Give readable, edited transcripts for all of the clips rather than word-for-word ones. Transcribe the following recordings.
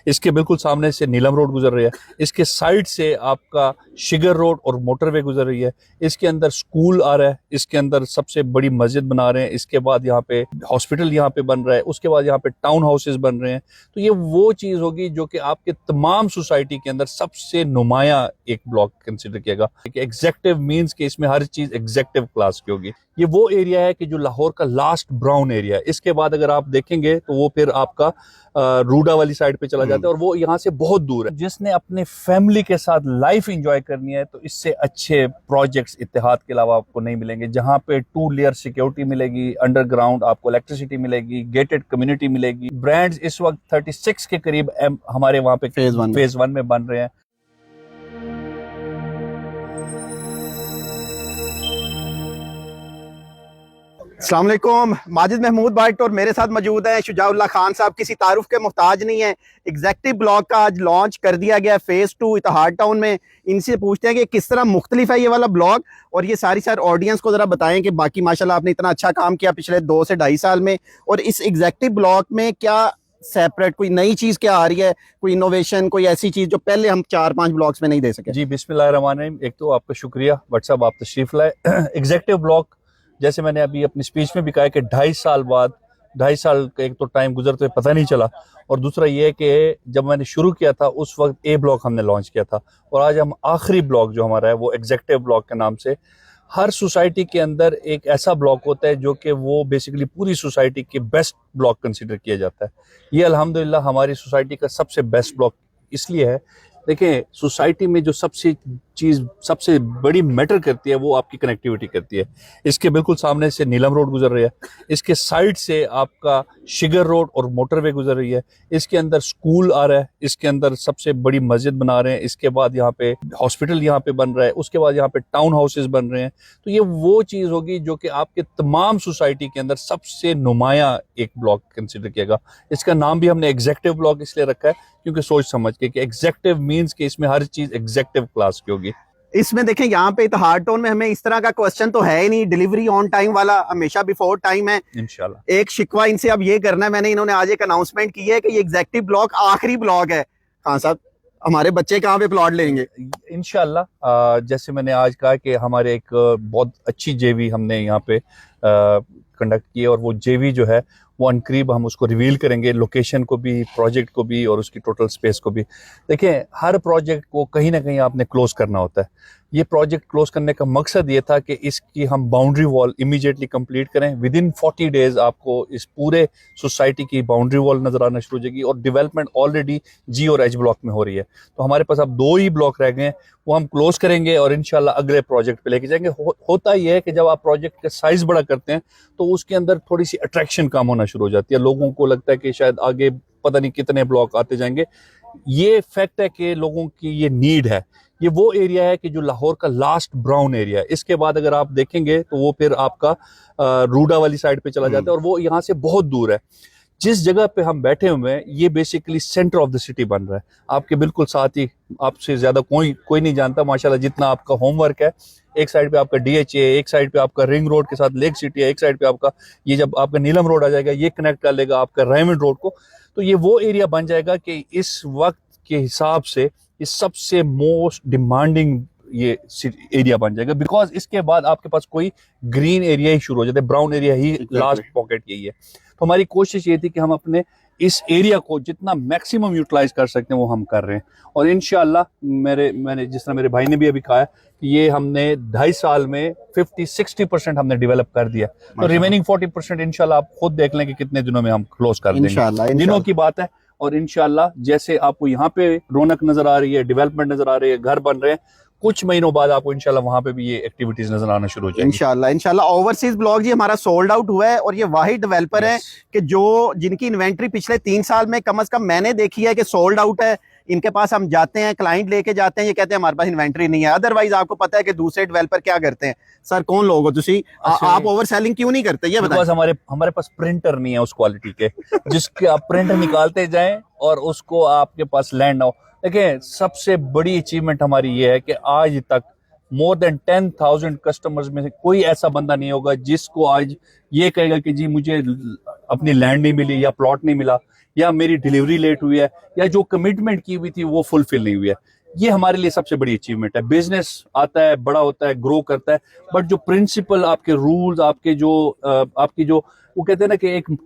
इसके बिल्कुल सामने से नीलम रोड गुजर रही है, इसके साइड से आपका शिगर रोड और मोटरवे गुजर रही है, इसके अंदर स्कूल आ रहा है, इसके अंदर सबसे बड़ी मस्जिद बना रहे हैं, इसके बाद यहाँ पे हॉस्पिटल यहाँ पे बन रहा है, उसके बाद यहाँ पे टाउन हाउसेज बन रहे हैं। तो ये वो चीज़ होगी जो कि आपके तमाम सोसाइटी के अंदर सबसे नुमाया एक ब्लॉक कंसिडर किएगा। एग्जेक्टिव मीन्स कि इसमें हर चीज़ एग्जेक्टिव क्लास की होगी। ये वो एरिया है कि जो लाहौर का लास्ट ब्राउन एरिया है। इसके बाद अगर आप देखेंगे तो वो फिर आपका रूडा वाली साइड पे चला जाता है और वो यहाँ से बहुत दूर है। जिसने अपने फैमिली के साथ लाइफ एंजॉय करनी है तो इससे अच्छे प्रोजेक्ट्स इत्तेहाद के अलावा आपको नहीं मिलेंगे, जहाँ पे 2 लेयर सिक्योरिटी मिलेगी, अंडरग्राउंड आपको इलेक्ट्रिसिटी मिलेगी, गेटेड कम्युनिटी मिलेगी। ब्रांड्स इस वक्त 36 के करीब हमारे वहाँ पे फेज 1 में बन रहे हैं। अस्सलाम वालेकुम, माजिद महमूद भट्ट और मेरे साथ मौजूद है शुजाउल्लाह खान साहब। किसी तारुफ के मोहताज नहीं है। एग्जेक्टिव ब्लॉक का आज लॉन्च कर दिया गया फेज़ 2 इतिहाद टाउन में। इनसे पूछते हैं कि किस तरह मुख्तलिफ है ये वाला ब्लॉक और ये सारी ऑडियंस को ज़रा बताएं कि बाकी माशाल्लाह आपने इतना अच्छा काम किया पिछले 2 से 2.5 साल में, और इस एग्जेक्टिव ब्लॉक में क्या सेपरेट कोई नई चीज़ क्या आ रही है, कोई इनोवेशन, कोई ऐसी चीज़ जो पहले हम 4-5 ब्लॉक्स में नहीं दे सके। जी बिस्मिल्लाहिर्रहमानिर्रहीम। एक तो आपका शुक्रिया भट्ट साहब, आप तशरीफ लाए। एग्जेक्टिव ब्लॉक जैसे मैंने अभी अपनी स्पीच में भी कहा कि 2.5 साल बाद, 2.5 साल का एक तो टाइम गुजरते हुए पता नहीं चला, और दूसरा ये है कि जब मैंने शुरू किया था उस वक्त ए ब्लॉक हमने लॉन्च किया था, और आज हम आखिरी ब्लॉक जो हमारा है वो एग्जेक्टिव ब्लॉक के नाम से। हर सोसाइटी के अंदर एक ऐसा ब्लॉक होता है जो कि वो बेसिकली पूरी सोसाइटी के बेस्ट ब्लॉक कंसिडर किया जाता है। ये अल्हम्दुलिल्लाह हमारी सोसाइटी का सबसे बेस्ट ब्लॉक इसलिए है। देखें, सोसाइटी में जो सबसे बड़ी मैटर करती है वो आपकी कनेक्टिविटी करती है। इसके बिल्कुल सामने से नीलम रोड गुजर रही है, इसके साइड से आपका शिगर रोड और मोटरवे गुजर रही है, इसके अंदर स्कूल आ रहा है, इसके अंदर सबसे बड़ी मस्जिद बना रहे हैं, इसके बाद यहाँ पे हॉस्पिटल यहाँ पे बन रहा है, उसके बाद यहाँ पे टाउन हाउसेज बन रहे हैं। तो ये वो चीज़ होगी जो कि आपके तमाम सोसाइटी के अंदर सबसे नुमाया एक ब्लॉक कंसिडर किएगा। इसका नाम भी हमने एग्जेक्टिव ब्लॉक इसलिए रखा है क्योंकि सोच समझ के कि एग्जेक्टिव मीन्स कि इसमें हर चीज़ एग्जेक्टिव क्लास की होगी। इसमें देखें यहाँ पे इतिहाद टाउन में हमें इस तरह का क्वेश्चन तो है ही नहीं, डिलीवरी ऑन टाइम वाला हमेशा बिफोर टाइम है इंशाल्लाह। एक शिकवा इनसे अब ये करना है, मैंने इन्होंने आज एक अनाउंसमेंट की है कि ये एग्जेक्टिव ब्लॉक आखिरी ब्लॉक है। खान साहब, हमारे बच्चे कहाँ पे प्लॉट लेंगे? इंशाल्लाह जैसे मैंने आज कहा कि हमारे एक बहुत अच्छी जेवी हमने यहाँ पे कंडक्ट की है, और वो जेवी जो है वो अनकरीब हम उसको रिवील करेंगे, लोकेशन को भी, प्रोजेक्ट को भी और उसकी टोटल स्पेस को भी। देखें, हर प्रोजेक्ट को कहीं ना कहीं आपने क्लोज करना होता है। ये प्रोजेक्ट क्लोज करने का मकसद ये था कि इसकी हम बाउंड्री वॉल इमीडिएटली कंप्लीट करें। विद इन 40 डेज आपको इस पूरे सोसाइटी की बाउंड्री वॉल नजर आना शुरू हो जाएगी, और डेवलपमेंट ऑलरेडी जी और एच ब्लॉक में हो रही है। तो हमारे पास अब 2 ही ब्लॉक रह गए हैं, वो हम क्लोज करेंगे और इंशाल्लाह अगले प्रोजेक्ट पे लेके जाएंगे। होता यह है कि जब आप प्रोजेक्ट का साइज बड़ा करते हैं तो उसके अंदर थोड़ी सी अट्रैक्शन कम होना शुरू हो जाती है। लोगों को लगता है कि शायद आगे पता नहीं कितने ब्लॉक आते जाएंगे। ये फैक्ट है कि लोगों की ये नीड है। ये वो एरिया है कि जो लाहौर का लास्ट ब्राउन एरिया है। इसके बाद अगर आप देखेंगे तो वो फिर आपका रूडा वाली साइड पे चला जाता है, और वो यहाँ से बहुत दूर है। जिस जगह पे हम बैठे हुए हैं ये basically centre of the city बन रहा है, आपके बिल्कुल साथ ही। आपसे ज्यादा कोई नहीं जानता माशाल्लाह जितना आपका होमवर्क है। एक साइड पे आपका डीएचए, एक साइड पे आपका रिंग रोड के साथ लेक सिटी है, एक साइड पे आपका ये जब आपका नीलम रोड आ जाएगा ये कनेक्ट कर लेगा आपका रायमंड रोड को। तो ये वो एरिया बन जाएगा कि इस वक्त के हिसाब से ये सबसे मोस्ट डिमांडिंग ये एरिया बन जाएगा, बिकॉज इसके बाद आपके पास कोई ग्रीन एरिया ही शुरू हो जाता है, ब्राउन एरिया ही लास्ट पॉकेट यही है। तो हमारी कोशिश ये थी कि हम अपने इस एरिया को जितना मैक्सिमम यूटिलाइज कर सकते हैं वो हम कर रहे हैं, और इंशाल्लाह मैंने जिस तरह मेरे भाई ने भी अभी कहा है कि ये हमने 2.5 साल में 50-60% हमने डेवलप कर दिया। तो रिमेनिंग 40% इंशाल्लाह आप खुद देख लें कि कितने दिनों में हम क्लोज कर देंगे। दिनों की बात है, और इंशाल्लाह जैसे आपको यहाँ पे रौनक नजर आ रही है, डेवलपमेंट नजर आ रही है, घर बन रहे हैं, कुछ महीनों बाद आपको इंशाल्लाह वहां पे भी ये एक्टिविटीज नजर आना शुरू हो जाएंगी। इंशाल्लाह ओवरसीज ब्लॉक जी हमारा सोल्ड आउट हुआ है, और ये वाहिद डेवलपर है कि जो जिनकी इन्वेंट्री पिछले 3 साल में कम से कम मैंने देखी है कि सोल्ड आउट है। इनके पास हम जाते हैं, क्लाइंट लेके जाते हैं, ये कहते हैं हमारे पास इन्वेंट्री नहीं है। अदरवाइज आपको पता है कि दूसरे डेवलपर क्या करते हैं। सर कौन लोग हो तुसी, आप ओवर सेलिंग क्यों नहीं करते ये बताएं। हमारे पास प्रिंटर नहीं है उस क्वालिटी के जिसके आप प्रिंटर निकालते जाएं और उसको आपके पास लैंड ना हो। देखिए, सबसे बड़ी अचीवमेंट हमारी ये है कि आज तक मोर देन 10,000 कस्टमर्स में से कोई ऐसा बंदा नहीं होगा जिसको आज ये कहेगा कि जी मुझे अपनी लैंड नहीं मिली या प्लॉट नहीं मिला या मेरी डिलीवरी लेट हुई है या जो कमिटमेंट की हुई थी वो फुलफिल नहीं हुई है। ये हमारे लिए सबसे बड़ी अचीवमेंट है। बिजनेस आता है, बड़ा होता है, ग्रो करता है, बट जो प्रिंसिपल, आपके रूल्स, आपके जो आपकी जो वो कहते हैं ना कि एक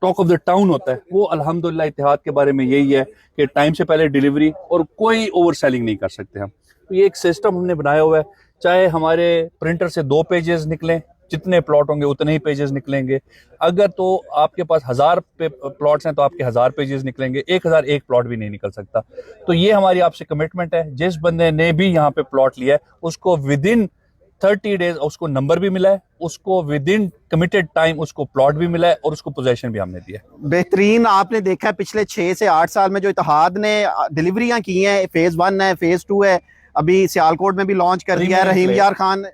टॉक ऑफ द टाउन होता है, वो अल्हम्दुलिल्लाह इत्तेहाद के बारे में यही है कि टाइम से पहले डिलीवरी और कोई ओवर सेलिंग नहीं कर सकते हम। तो ये एक सिस्टम हमने बनाया हुआ है, चाहे हमारे प्रिंटर से 2 पेजेस निकलें, जितने प्लॉट होंगे उतने ही पेजेस निकलेंगे। अगर तो आपके पास 1000 प्लॉट्स हैं तो आपके 1000 पेजेस निकलेंगे, 1000 एक प्लॉट भी नहीं निकल सकता। तो ये हमारी आपसे कमिटमेंट है। जिस बंदे ने भी यहाँ पे प्लॉट लिया है उसको विद इन 30 डेज उसको नंबर भी मिला है, उसको विद इन कमिटेड टाइम उसको प्लॉट भी मिला है और उसको पोजेशन भी हमने दिया है। बेहतरीन आपने देखा है पिछले 6 से 8 साल में जो इत्तेहाद ने डिलीवरियां की हैं, फेज 1 है, फेज 2 है, अभी सियालकोट में भी लॉन्च कर दिया है, रहीम यार खान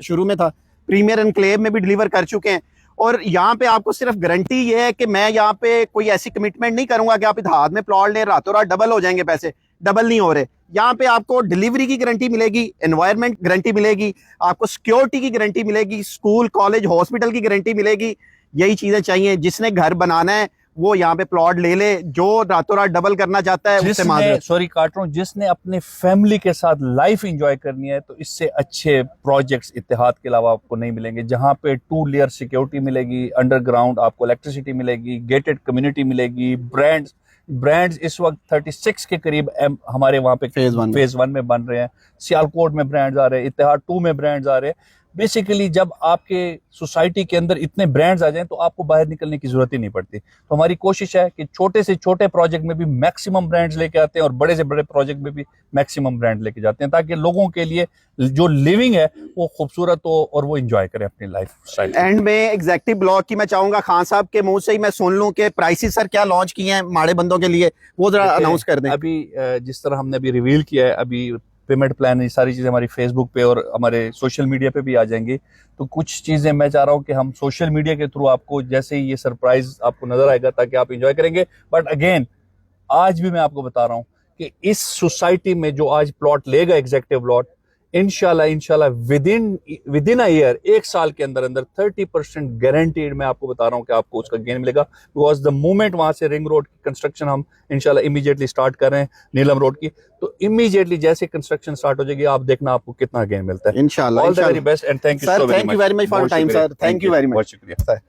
शुरू में था, प्रीमियर एनक्लेव में भी डिलीवर कर चुके हैं। और यहाँ पे आपको सिर्फ गारंटी ये है कि मैं यहाँ पे कोई ऐसी कमिटमेंट नहीं करूंगा कि आप इत्तेहाद में प्लॉट लें रातों रात डबल हो जाएंगे पैसे, डबल नहीं हो रहे। यहाँ पे आपको डिलीवरी की गारंटी मिलेगी, एनवायरनमेंट गारंटी मिलेगी, आपको सिक्योरिटी की गारंटी मिलेगी, स्कूल कॉलेज हॉस्पिटल की गारंटी मिलेगी। यही चीजें चाहिए। जिसने घर बनाना है वो यहाँ पे प्लॉट ले ले, जो रातों रात डबल करना चाहता है उससे माजरत। सॉरी काट रहा हूँ, जिसने अपने फैमिली के साथ लाइफ एंजॉय करनी है तो इससे अच्छे प्रोजेक्ट्स इत्तेहाद के अलावा आपको नहीं मिलेंगे, जहाँ पे 2 लेयर सिक्योरिटी मिलेगी, अंडरग्राउंड आपको इलेक्ट्रिसिटी मिलेगी, गेटेड कम्युनिटी मिलेगी, ब्रांड्स इस वक्त 36 के करीब हमारे वहाँ पे फेज 1 में बन रहे हैं, सियालकोट में ब्रांड्स आ रहे हैं, इत्तेहाद 2 में ब्रांड्स आ रहे हैं। बेसिकली जब आपके सोसाइटी के अंदर इतने ब्रांड्स आ जाएं तो आपको बाहर निकलने की जरूरत ही नहीं पड़ती। तो हमारी कोशिश है कि छोटे से छोटे प्रोजेक्ट में भी मैक्सिमम ब्रांड्स लेके आते हैं और बड़े से बड़े प्रोजेक्ट में भी मैक्सिमम ब्रांड लेके जाते हैं, ताकि लोगों के लिए जो लिविंग है वो खूबसूरत हो और वो एंजॉय करें अपनी लाइफ स्टाइल। एंड में एग्जैक्टिव ब्लॉग की मैं चाहूंगा खान साहब के मुंह से ही मैं सुन लूं कि प्राइसेस सर क्या लॉन्च किए हैं माड़े बंदों के लिए, वो जरा अनाउंस कर दें। अभी जिस तरह हमने अभी रिवील किया है, अभी पेमेंट प्लान, ये सारी चीज़ें हमारी फेसबुक पे और हमारे सोशल मीडिया पे भी आ जाएंगी। तो कुछ चीज़ें मैं चाह रहा हूँ कि हम सोशल मीडिया के थ्रू आपको जैसे ही ये सरप्राइज आपको नजर आएगा ताकि आप एंजॉय करेंगे। बट अगेन आज भी मैं आपको बता रहा हूँ कि इस सोसाइटी में जो आज प्लॉट लेगा एग्जेक्टिव प्लॉट, इंशाल्लाह विद इन अ ईयर, 1 साल के अंदर अंदर 30% गारंटीड मैं आपको बता रहा हूँ कि आपको उसका गेन मिलेगा। बिकॉज द मोमेंट वहां से रिंग रोड की कंस्ट्रक्शन हम इंशाल्लाह इमीडिएटली स्टार्ट कर रहे हैं, नीलम रोड की, तो इमीडिएटली जैसे कंस्ट्रक्शन स्टार्ट हो जाएगी आप देखना आपको कितना गेन मिलता है। इंशाल्लाह। All the very best and thank you so very much. Very much for time sir, thank you very much. बहुत शुक्रिया।